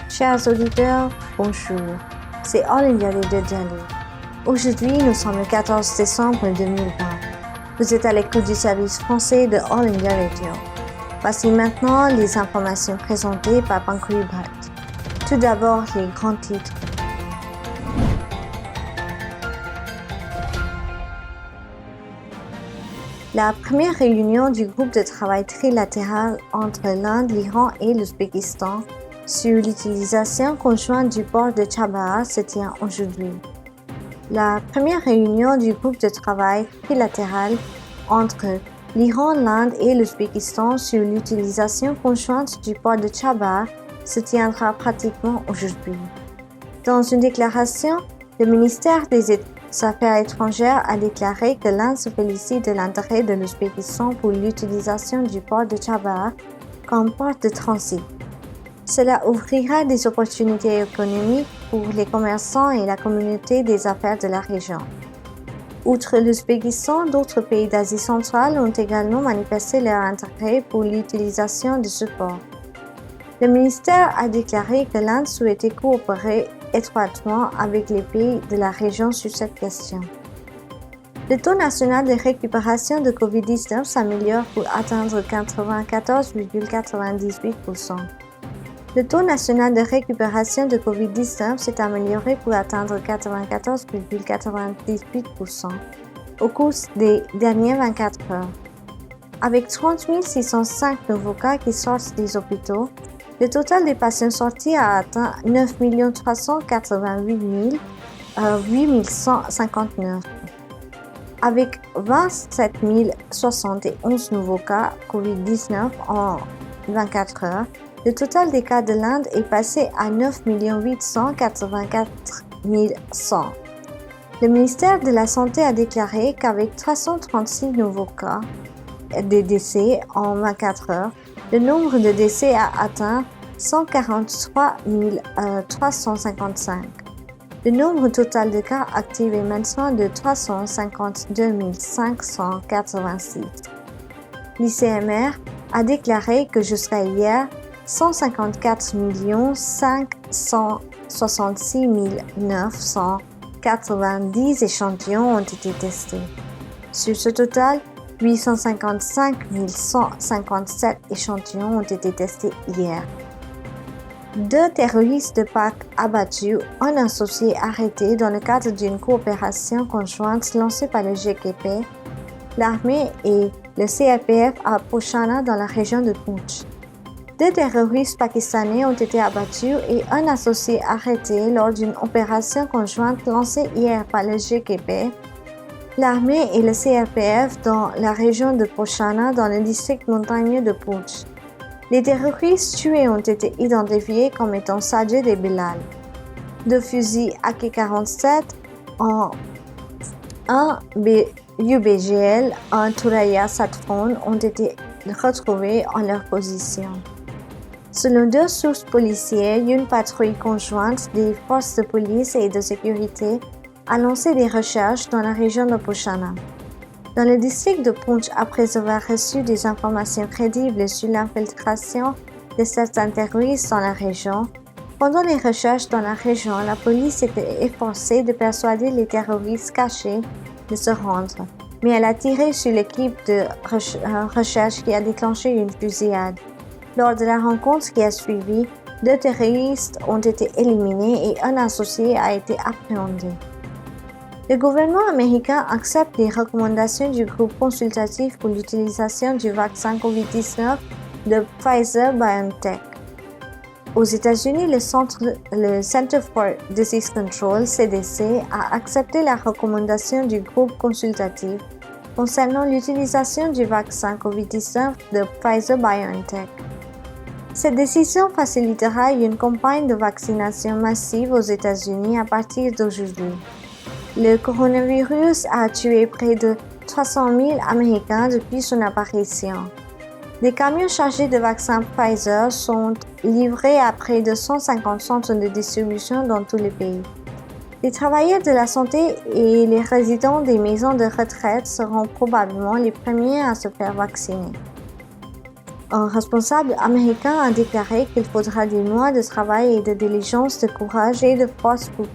Chers auditeurs, bonjour. C'est All India Radio Delhi. Aujourd'hui, nous sommes le 14 décembre 2020. Vous êtes à l'écoute du service français de All India Radio. Voici maintenant les informations présentées par Pankuri Bhatt. Tout d'abord, les grands titres. La première réunion du groupe de travail trilatéral entre l'Inde, l'Iran et l'Ouzbékistan sur l'utilisation conjointe du port de Chabahar se tient aujourd'hui. La première réunion du groupe de travail trilatéral entre l'Iran, l'Inde et l'Ouzbékistan sur l'utilisation conjointe du port de Chabahar se tiendra pratiquement aujourd'hui. Dans une déclaration, le ministère des Affaires étrangères a déclaré que l'Inde se félicite de l'intérêt de l'Ouzbékistan pour l'utilisation du port de Chabahar comme port de transit. Cela ouvrira des opportunités économiques pour les commerçants et la communauté des affaires de la région. Outre l'Ouzbékistan, d'autres pays d'Asie centrale ont également manifesté leur intérêt pour l'utilisation de ce port. Le ministère a déclaré que l'Inde souhaitait coopérer étroitement avec les pays de la région sur cette question. Le taux national de récupération de COVID-19 s'améliore pour atteindre 94,98%. Le taux national de récupération de COVID-19 s'est amélioré pour atteindre 94,98% au cours des dernières 24 heures. Avec 30 605 nouveaux cas qui sortent des hôpitaux, le total des patients sortis a atteint 9 388 859. Avec 27 071 nouveaux cas COVID-19 en 24 heures, le total des cas de l'Inde est passé à 9 884 100. Le ministère de la Santé a déclaré qu'avec 336 nouveaux cas de décès en 24 heures, le nombre de décès a atteint 143 355. Le nombre total de cas actifs est maintenant de 352 586. L'ICMR a déclaré que jusqu'à hier, 154 566 990 échantillons ont été testés. Sur ce total, 855 157 échantillons ont été testés hier. 2 terroristes de Pâques abattus, un associé arrêté dans le cadre d'une coopération conjointe lancée par le GKP, l'armée et le CRPF à Pochana dans la région de Poonch. 2 terroristes pakistanais ont été abattus et un associé arrêté lors d'une opération conjointe lancée hier par le GKP, l'armée et le CRPF dans la région de Pochana dans le district montagneux de Poonch. Les terroristes tués ont été identifiés comme étant Sajid et Bilal. 2 fusils AK-47, un UBGL, un Thuraya Satron ont été retrouvés en leur position. Selon 2 sources policières, une patrouille conjointe des forces de police et de sécurité a lancé des recherches dans la région de Pochana. Dans le district de Poonch, après avoir reçu des informations crédibles sur l'infiltration de certains terroristes dans la région, pendant les recherches dans la région, la police s'était efforcée de persuader les terroristes cachés de se rendre, mais elle a tiré sur l'équipe de recherche qui a déclenché une fusillade. Lors de la rencontre qui a suivi, 2 terroristes ont été éliminés et un associé a été appréhendé. Le gouvernement américain accepte les recommandations du groupe consultatif pour l'utilisation du vaccin COVID-19 de Pfizer-BioNTech. Aux États-Unis, le Center for Disease Control, CDC, a accepté la recommandation du groupe consultatif concernant l'utilisation du vaccin COVID-19 de Pfizer-BioNTech. Cette décision facilitera une campagne de vaccination massive aux États-Unis à partir d'aujourd'hui. Le coronavirus a tué près de 300 000 Américains depuis son apparition. Des camions chargés de vaccins Pfizer sont livrés à près de 150 centres de distribution dans tous les pays. Les travailleurs de la santé et les résidents des maisons de retraite seront probablement les premiers à se faire vacciner. Un responsable américain a déclaré qu'il faudra des mois de travail et de diligence, de courage et de force pour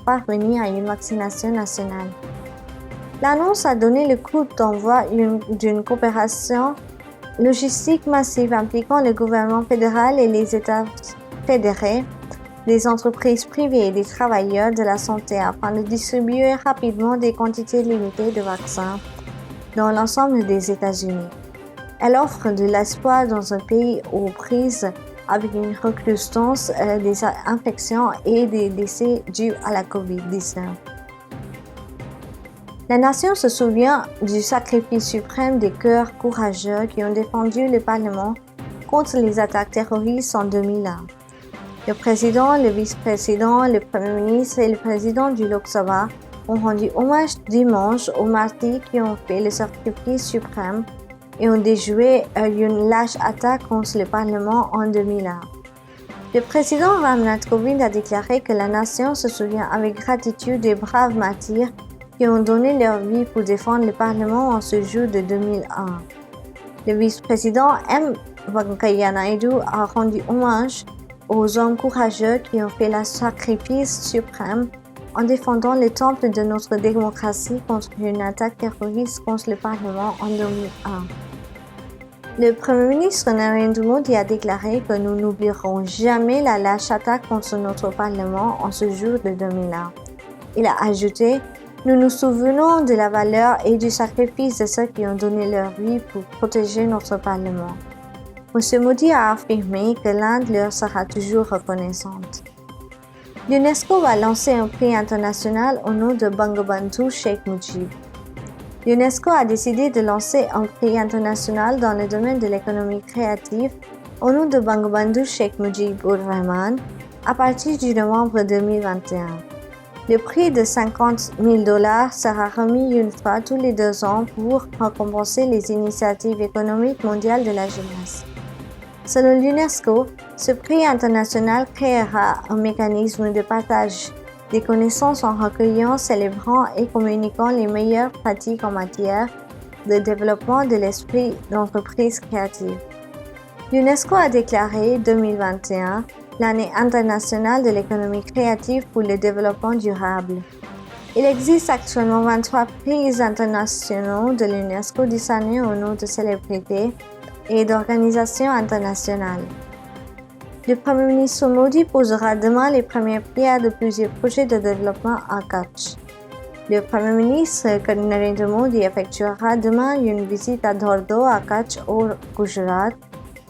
parvenir à une vaccination nationale. L'annonce a donné le coup d'envoi d'une coopération logistique massive impliquant le gouvernement fédéral et les États fédérés, des entreprises privées et des travailleurs de la santé afin de distribuer rapidement des quantités limitées de vaccins dans l'ensemble des États-Unis. Elle offre de l'espoir dans un pays aux prises avec une recrudescence des infections et des décès dus à la COVID-19. La nation se souvient du sacrifice suprême des cœurs courageux qui ont défendu le Parlement contre les attaques terroristes en 2001. Le président, le vice-président, le premier ministre et le président du Lok Sabha ont rendu hommage dimanche aux martyrs qui ont fait le sacrifice suprême et ont déjoué une lâche attaque contre le Parlement en 2001. Le président Ramnath Kovind a déclaré que la nation se souvient avec gratitude des braves martyrs qui ont donné leur vie pour défendre le Parlement en ce jour de 2001. Le vice-président M. Venkaiah Naidu a rendu hommage aux hommes courageux qui ont fait le sacrifice suprême en défendant le temple de notre démocratie contre une attaque terroriste contre le Parlement en 2001. Le Premier ministre Narendra Modi a déclaré que nous n'oublierons jamais la lâche attaque contre notre Parlement en ce jour de 2001. Il a ajouté « Nous nous souvenons de la valeur et du sacrifice de ceux qui ont donné leur vie pour protéger notre Parlement. » M. Modi a affirmé que l'Inde leur sera toujours reconnaissante. L'UNESCO va lancer un prix international au nom de Bangabandhu Sheikh Mujib. L'UNESCO a décidé de lancer un prix international dans le domaine de l'économie créative au nom de Bangabandhu Sheikh Mujibur Rahman à partir du novembre 2021. Le prix de $50,000 sera remis une fois tous les 2 ans pour récompenser les initiatives économiques mondiales de la jeunesse. Selon l'UNESCO, ce prix international créera un mécanisme de partage des connaissances en recueillant, célébrant et communiquant les meilleures pratiques en matière de développement de l'esprit d'entreprise créative. L'UNESCO a déclaré 2021 l'année internationale de l'économie créative pour le développement durable. Il existe actuellement 23 prix internationaux de l'UNESCO décernés au nom de célébrités et d'organisations internationales. Le Premier ministre Modi posera demain les premières pierres de plusieurs projets de développement à Kutch. Le Premier ministre Narendra Modi effectuera demain une visite à Dhordo à Kutch au Gujarat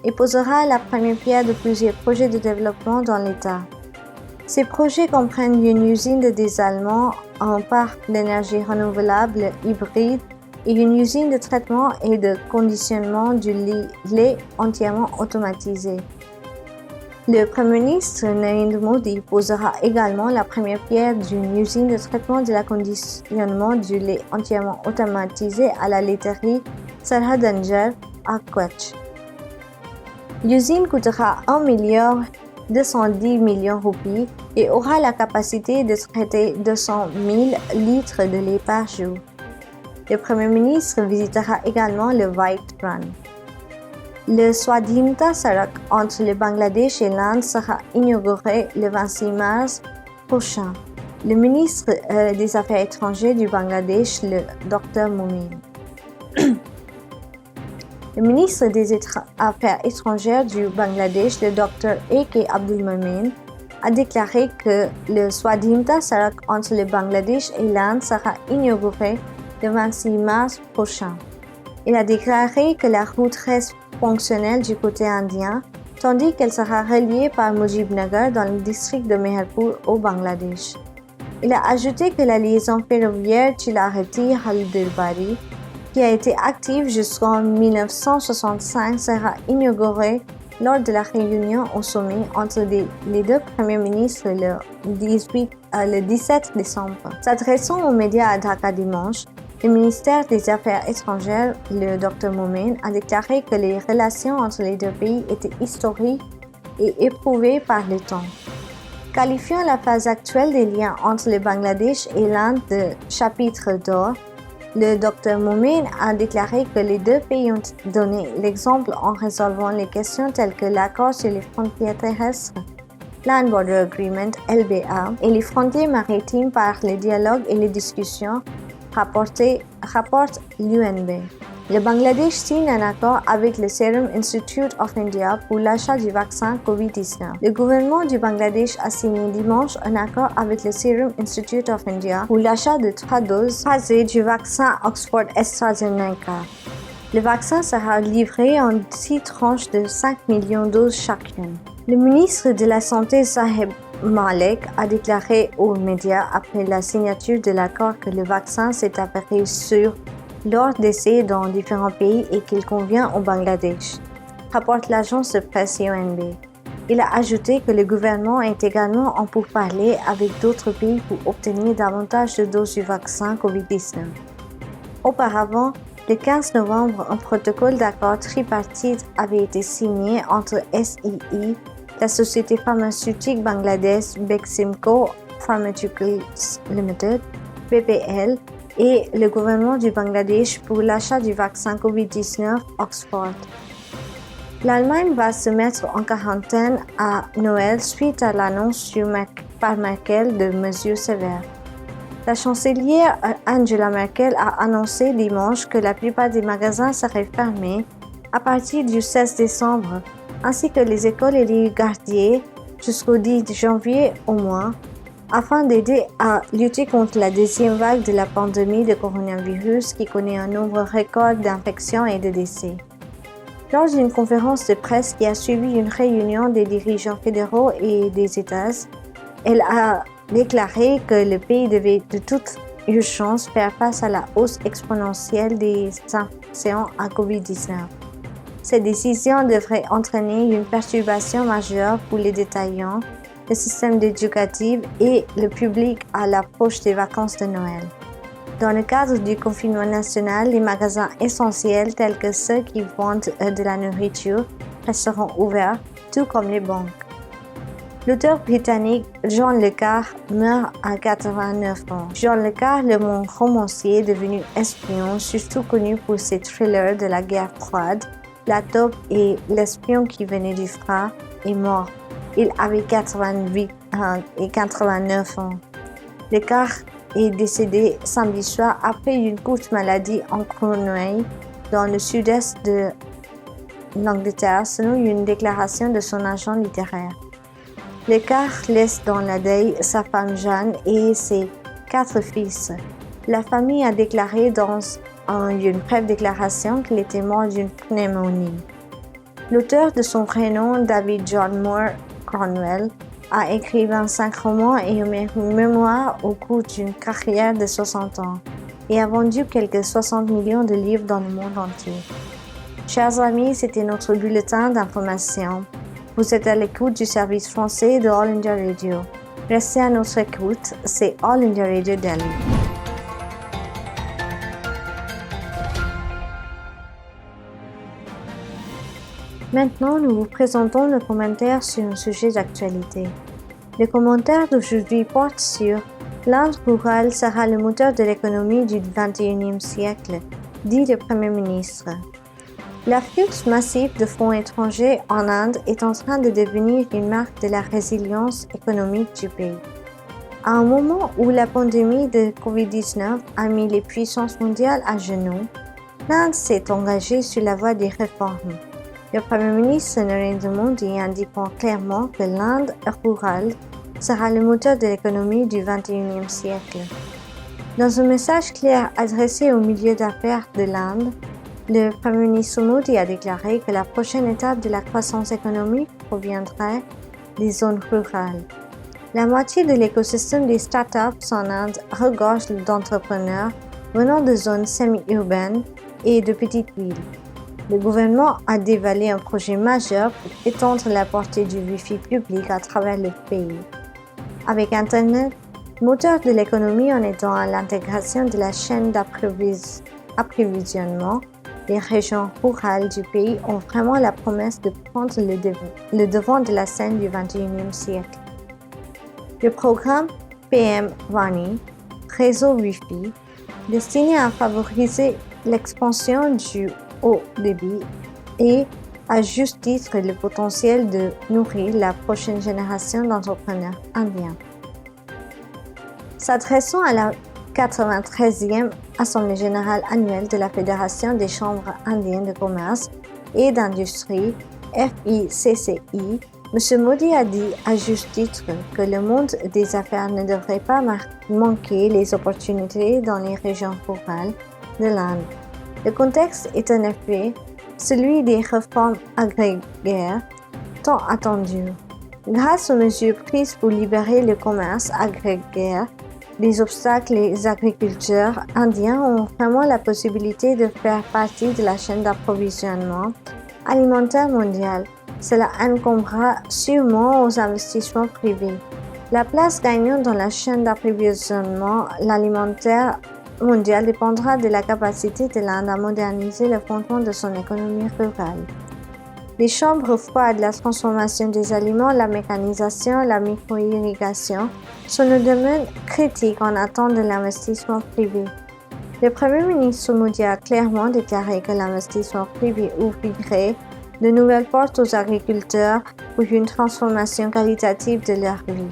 et posera la première pierre de plusieurs projets de développement dans l'État. Ces projets comprennent une usine de dessalement, un parc d'énergie renouvelable hybride et une usine de traitement et de conditionnement du lait entièrement automatisée. Le Premier ministre Narendra Modi posera également la première pierre d'une usine de traitement de la conditionnement du lait entièrement automatisée à la laiterie Sarhadanjar à Kutch. L'usine coûtera 1,210 milliard roupies et aura la capacité de traiter 200 000 litres de lait par jour. Le Premier ministre visitera également le White Run. Le Swadhinta Sarak entre le Bangladesh et l'Inde sera inauguré le 26 mars prochain. Le ministre des Affaires étrangères du Bangladesh, le Dr Momin. Le ministre des Affaires étrangères du Bangladesh, le Dr A.K. Abdul Momin, a déclaré que le Swadhinta Sarak entre le Bangladesh et l'Inde sera inauguré le 26 mars prochain. Il a déclaré que la route reste fonctionnelle du côté indien, tandis qu'elle sera reliée par Mujibnagar dans le district de Meherpur au Bangladesh. Il a ajouté que la liaison ferroviaire Chilahati-Haldirbari, qui a été active jusqu'en 1965, sera inaugurée lors de la réunion au sommet entre les deux premiers ministres le 17 décembre. S'adressant aux médias à Dhaka dimanche, le ministère des Affaires étrangères, le Dr Momin, a déclaré que les relations entre les deux pays étaient historiques et éprouvées par le temps. Qualifiant la phase actuelle des liens entre le Bangladesh et l'Inde de chapitre d'or, Le Dr Momin a déclaré que les deux pays ont donné l'exemple en résolvant les questions telles que l'accord sur les frontières terrestres, Land Border Agreement (LBA) et les frontières maritimes par les dialogues et les discussions, rapporte l'UNB. Le Bangladesh signe un accord avec le Serum Institute of India pour l'achat du vaccin COVID-19. Le gouvernement du Bangladesh a signé dimanche un accord avec le Serum Institute of India pour l'achat de 3 doses phasées du vaccin Oxford AstraZeneca. Le vaccin sera livré en 6 tranches de 5 millions de doses chacune. Le ministre de la Santé Saheb Malik a déclaré aux médias après la signature de l'accord que le vaccin s'est avéré sûr lors d'essais dans différents pays et qu'il convient au Bangladesh, rapporte l'agence de presse UNB. Il a ajouté que le gouvernement est également en pourparlers avec d'autres pays pour obtenir davantage de doses du vaccin COVID-19. Auparavant, le 15 novembre, un protocole d'accord tripartite avait été signé entre SII, la société pharmaceutique bangladesh Beximco Pharmaceuticals Limited, BPL, et le gouvernement du Bangladesh pour l'achat du vaccin COVID-19 Oxford. L'Allemagne va se mettre en quarantaine à Noël suite à l'annonce par Merkel de mesures sévères. La chancelière Angela Merkel a annoncé dimanche que la plupart des magasins seraient fermés à partir du 16 décembre, ainsi que les écoles et les gardiers jusqu'au 10 janvier au moins, afin d'aider à lutter contre la deuxième vague de la pandémie de coronavirus qui connaît un nombre record d'infections et de décès. Lors d'une conférence de presse qui a suivi une réunion des dirigeants fédéraux et des États, elle a déclaré que le pays devait de toute urgence faire face à la hausse exponentielle des infections à COVID-19. Cette décision devrait entraîner une perturbation majeure pour les détaillants, le système éducatif et le public à l'approche des vacances de Noël. Dans le cadre du confinement national, les magasins essentiels tels que ceux qui vendent de la nourriture resteront ouverts, tout comme les banques. L'auteur britannique John Le Carre meurt à 89 ans. John Le Carre, le romancier devenu espion, surtout connu pour ses thrillers de la guerre froide, La taupe et l'espion qui venait du froid, est mort. Il avait 88 et 89 ans. Le Carre est décédé samedi soir après une courte maladie en Cornouailles, dans le sud-est de l'Angleterre, selon une déclaration de son agent littéraire. Le Carre laisse dans la deuil sa femme Jeanne et ses 4 fils. La famille a déclaré dans une brève déclaration qu'il était mort d'une pneumonie. L'auteur de son vrai nom, David John Moore Cornwell, a écrit 25 romans et mémoires au cours d'une carrière de 60 ans et a vendu quelques 60 millions de livres dans le monde entier. Chers amis, c'était notre bulletin d'information. Vous êtes à l'écoute du service français de All India Radio. Restez à notre écoute, c'est All India Radio Delhi. Maintenant, nous vous présentons le commentaire sur un sujet d'actualité. Le commentaire d'aujourd'hui porte sur l'Inde rurale sera le moteur de l'économie du XXIe siècle, dit le Premier ministre. L'afflux massif de fonds étrangers en Inde est en train de devenir une marque de la résilience économique du pays. À un moment où la pandémie de COVID-19 a mis les puissances mondiales à genoux, l'Inde s'est engagée sur la voie des réformes. Le Premier ministre Narendra Modi indiquant clairement que l'Inde rurale sera le moteur de l'économie du XXIe siècle. Dans un message clair adressé au milieu d'affaires de l'Inde, le Premier ministre Modi a déclaré que la prochaine étape de la croissance économique proviendrait des zones rurales. La moitié de l'écosystème des startups en Inde regorge d'entrepreneurs venant de zones semi-urbaines et de petites villes. Le gouvernement a dévoilé un projet majeur pour étendre la portée du Wi-Fi public à travers le pays. Avec Internet, moteur de l'économie en aidant à l'intégration de la chaîne d'approvisionnement, les régions rurales du pays ont vraiment la promesse de prendre le devant de la scène du XXIe siècle. Le programme PM Vani, réseau Wi-Fi, destiné à favoriser l'expansion du haut débit et à juste titre le potentiel de nourrir la prochaine génération d'entrepreneurs indiens. S'adressant à la 93e Assemblée générale annuelle de la Fédération des chambres indiennes de commerce et d'industrie, FICCI, M. Modi a dit à juste titre que le monde des affaires ne devrait pas manquer les opportunités dans les régions rurales de l'Inde. Le contexte est en effet celui des réformes agraires tant attendues. Grâce aux mesures prises pour libérer le commerce agraire, les obstacles, les agriculteurs indiens ont vraiment la possibilité de faire partie de la chaîne d'approvisionnement alimentaire mondiale. Cela incombera sûrement aux investissements privés. La place gagnante dans la chaîne d'approvisionnement alimentaire mondiale dépendra de la capacité de l'Inde à moderniser le fondement de son économie rurale. Les chambres froides, la transformation des aliments, la mécanisation, la micro-irrigation sont nos domaines critiques en attente de l'investissement privé. Le Premier ministre Modi a clairement déclaré que l'investissement privé ouvrirait de nouvelles portes aux agriculteurs pour une transformation qualitative de leur vie.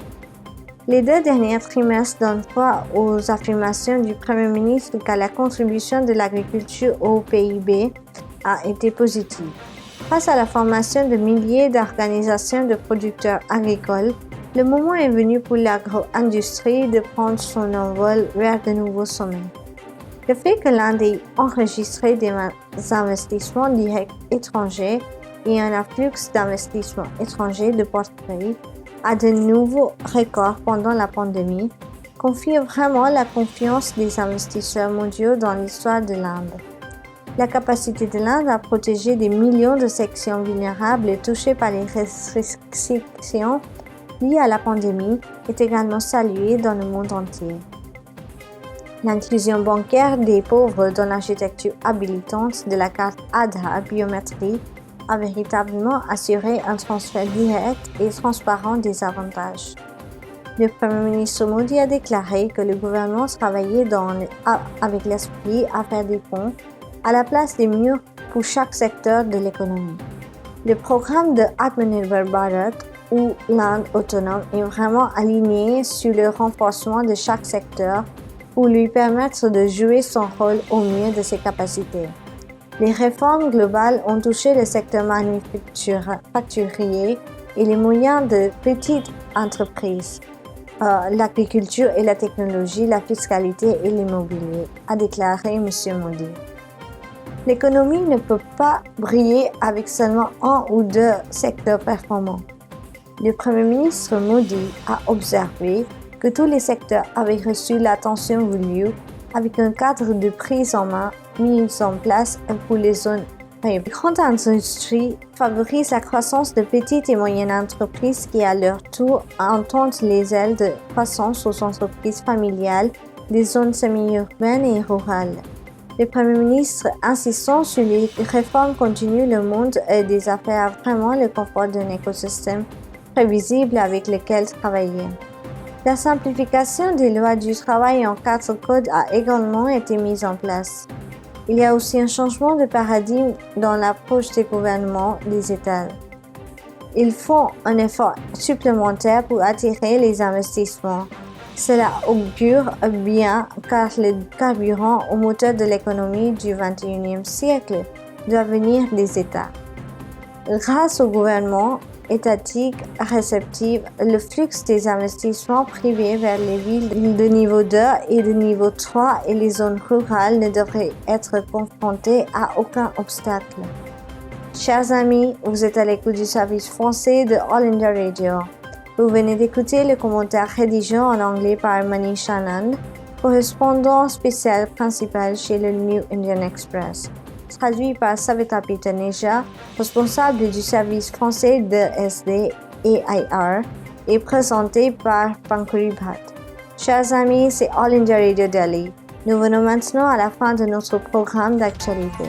Les 2 derniers trimestres donnent foi aux affirmations du Premier ministre que la contribution de l'agriculture au PIB a été positive. Face à la formation de milliers d'organisations de producteurs agricoles, le moment est venu pour l'agro-industrie de prendre son envol vers de nouveaux sommets. Le fait que l'Inde ait enregistré des investissements directs étrangers et un afflux d'investissements étrangers de portefeuille à de nouveaux records pendant la pandémie confirme vraiment la confiance des investisseurs mondiaux dans l'histoire de l'Inde. La capacité de l'Inde à protéger des millions de sections vulnérables et touchées par les restrictions liées à la pandémie est également saluée dans le monde entier. L'inclusion bancaire des pauvres dans l'architecture habilitante de la carte Aadhaar biométrique a véritablement assuré un transfert direct et transparent des avantages. Le Premier ministre Modi a déclaré que le gouvernement travaillait avec l'esprit à faire des ponts à la place des murs pour chaque secteur de l'économie. Le programme de Atmanirbhar Bharat, où l'Inde autonome est vraiment alignée sur le renforcement de chaque secteur pour lui permettre de jouer son rôle au mieux de ses capacités. Les réformes globales ont touché le secteur manufacturier et les moyens de petites entreprises, l'agriculture et la technologie, la fiscalité et l'immobilier, a déclaré M. Modi. L'économie ne peut pas briller avec seulement 1 ou 2 secteurs performants. Le Premier ministre Modi a observé que tous les secteurs avaient reçu l'attention voulue avec un cadre de prise en main mis en place pour les zones faibles. Les grandes industries favorisent la croissance de petites et moyennes entreprises qui, à leur tour, entendent les ailes de croissance aux entreprises familiales des zones semi-urbaines et rurales. Le Premier ministre, insistant sur les réformes continues, le monde des affaires a vraiment le confort d'un écosystème prévisible avec lequel travailler. La simplification des lois du travail en 4 codes a également été mise en place. Il y a aussi un changement de paradigme dans l'approche des gouvernements des États. Ils font un effort supplémentaire pour attirer les investissements. Cela augure bien car le carburant au moteur de l'économie du XXIe siècle doit venir des États. Grâce au gouvernement étatique réceptive, le flux des investissements privés vers les villes de niveau 2 et de niveau 3 et les zones rurales ne devrait être confronté à aucun obstacle. Chers amis, vous êtes à l'écoute du service français de All India Radio. Vous venez d'écouter le commentaire rédigé en anglais par Manish Anand, correspondant spécial principal chez le New Indian Express. Traduit par Savita Pitaneja, responsable du service français de SD et IR, et présenté par Pankuri Bhatt. Chers amis, c'est All India Radio Delhi. Nous venons maintenant à la fin de notre programme d'actualité.